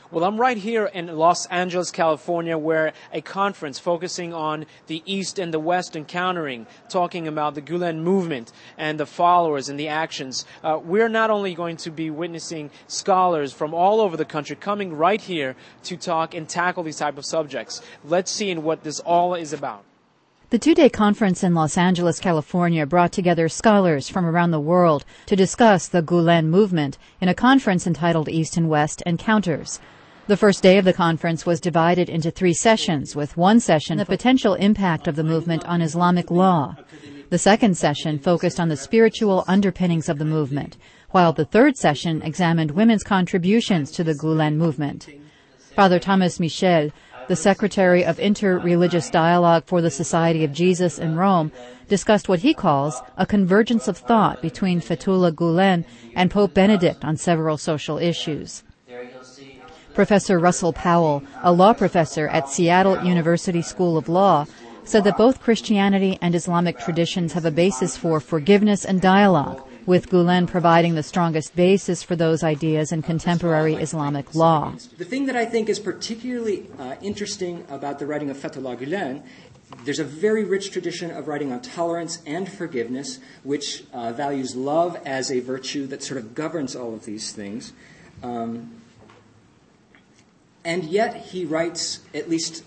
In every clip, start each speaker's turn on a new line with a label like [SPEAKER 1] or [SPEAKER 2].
[SPEAKER 1] Well, I'm right here in Los Angeles, California, where a conference focusing on the East and the West encountering, talking about the Gulen movement and the followers and the actions. We're not only going to be witnessing scholars from all over the country coming right here to talk and tackle these type of subjects. Let's see what this all is about.
[SPEAKER 2] The two-day conference in Los Angeles, California brought together scholars from around the world to discuss the Gulen movement in a conference entitled East and West Encounters. The first day of the conference was divided into 3 sessions, with one session the potential impact of the movement on Islamic law. The second session focused on the spiritual underpinnings of the movement, while the third session examined women's contributions to the Gulen movement. Father Thomas Michel, the Secretary of Inter-Religious Dialogue for the Society of Jesus in Rome, discussed what he calls a convergence of thought between Fethullah Gulen and Pope Benedict on several social issues. Professor Russell Powell, a law professor at Seattle University School of Law, said that both Christianity and Islamic traditions have a basis for forgiveness and dialogue, with Gulen providing the strongest basis for those ideas in contemporary Islamic law.
[SPEAKER 3] The thing that I think is particularly interesting about the writing of Fethullah Gulen, there's a very rich tradition of writing on tolerance and forgiveness, which values love as a virtue that sort of governs all of these things. And yet he writes, at least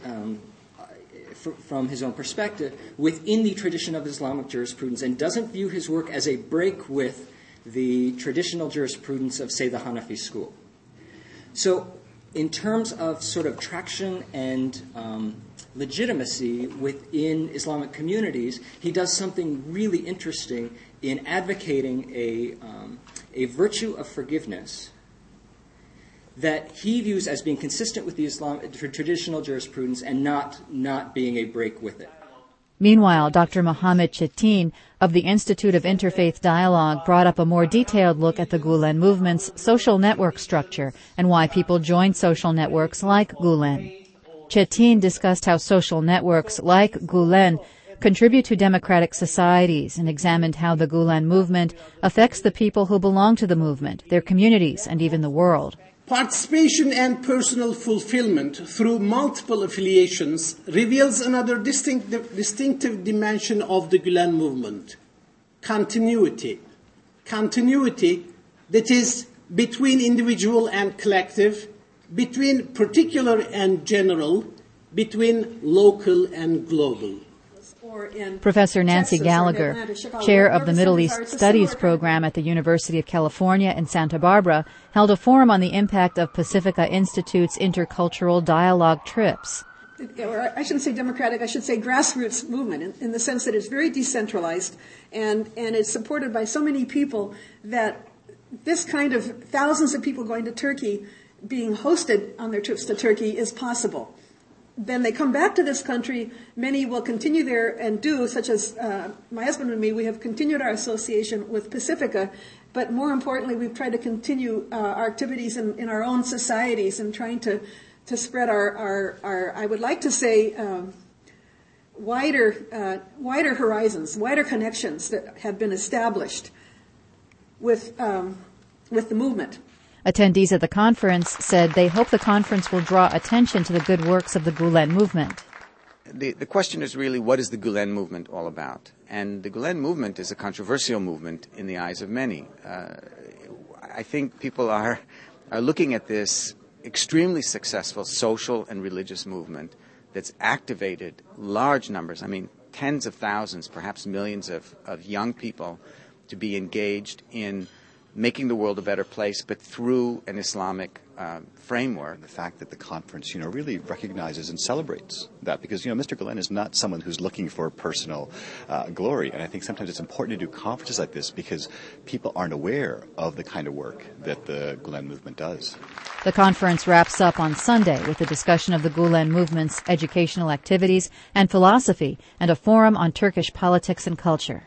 [SPEAKER 3] from his own perspective, within the tradition of Islamic jurisprudence, and doesn't view his work as a break with the traditional jurisprudence of, say, the Hanafi school. So in terms of sort of traction and legitimacy within Islamic communities, he does something really interesting in advocating a virtue of forgiveness that he views as being consistent with the traditional jurisprudence and not being a break with it.
[SPEAKER 2] Meanwhile, Dr. Mohammed Chetin of the Institute of Interfaith Dialogue brought up a more detailed look at the Gulen movement's social network structure and why people join social networks like Gulen. Chetin discussed how social networks like Gulen contribute to democratic societies and examined how the Gulen movement affects the people who belong to the movement, their communities, and even the world.
[SPEAKER 4] Participation and personal fulfillment through multiple affiliations reveals another distinctive dimension of the Gulen movement: continuity. Continuity that is between individual and collective, between particular and general, between local and global.
[SPEAKER 2] Professor Nancy Gallagher, chair of the Middle East Studies program at the University of California in Santa Barbara, held a forum on the impact of Pacifica Institute's intercultural dialogue trips.
[SPEAKER 5] Or I shouldn't say democratic, I should say grassroots movement, in the sense that it's very decentralized and it's supported by so many people that this kind of thousands of people going to Turkey, being hosted on their trips to Turkey, is possible. Then they come back to this country. Many will continue there and do, such as my husband and me. We have continued our association with Pacifica, but more importantly, we've tried to continue our activities in our own societies and trying to spread our I would like to say, wider horizons, wider connections that have been established with the movement.
[SPEAKER 2] Attendees at the conference said they hope the conference will draw attention to the good works of the Gulen movement.
[SPEAKER 6] The question is really, what is the Gulen movement all about? And the Gulen movement is a controversial movement in the eyes of many. I think people are looking at this extremely successful social and religious movement that's activated large numbers, tens of thousands, perhaps millions of young people to be engaged in making the world a better place, but through an Islamic framework.
[SPEAKER 7] The fact that the conference, really recognizes and celebrates that, because, Mr. Gulen is not someone who's looking for personal glory. And I think sometimes it's important to do conferences like this because people aren't aware of the kind of work that the Gulen movement does.
[SPEAKER 2] The conference wraps up on Sunday with a discussion of the Gulen movement's educational activities and philosophy and a forum on Turkish politics and culture.